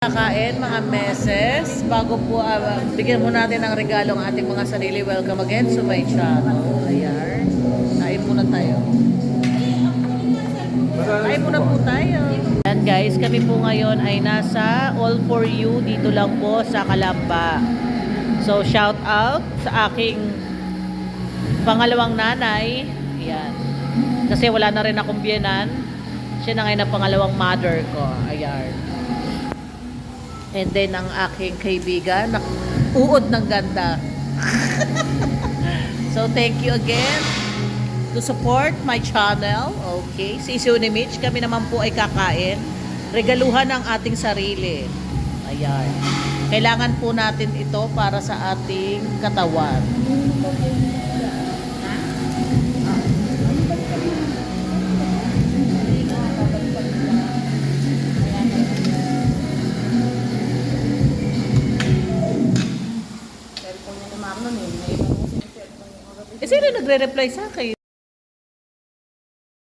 Kakain mga meses, bago po bigyan mo natin ng regalo ang ating mga sarili. Welcome again to my channel. Ayan, kain muna tayo. Kain muna po tayo. Ayan guys, kami po ngayon ay nasa All For You dito lang po sa Calamba. So shout out sa aking pangalawang nanay. Ayan, kasi wala na rin akong biyenan. Siya na ngayon ang pangalawang mother ko. Ayan. And then ang aking kaibigan, uod ng ganda. So thank you again to support my channel. Okay, si Isu ni Mitch, kami naman po ay kakain. Regaluhan ng ating sarili. Ayan. Kailangan po natin ito para sa ating katawan. Eh, sino nagre-reply sa akin?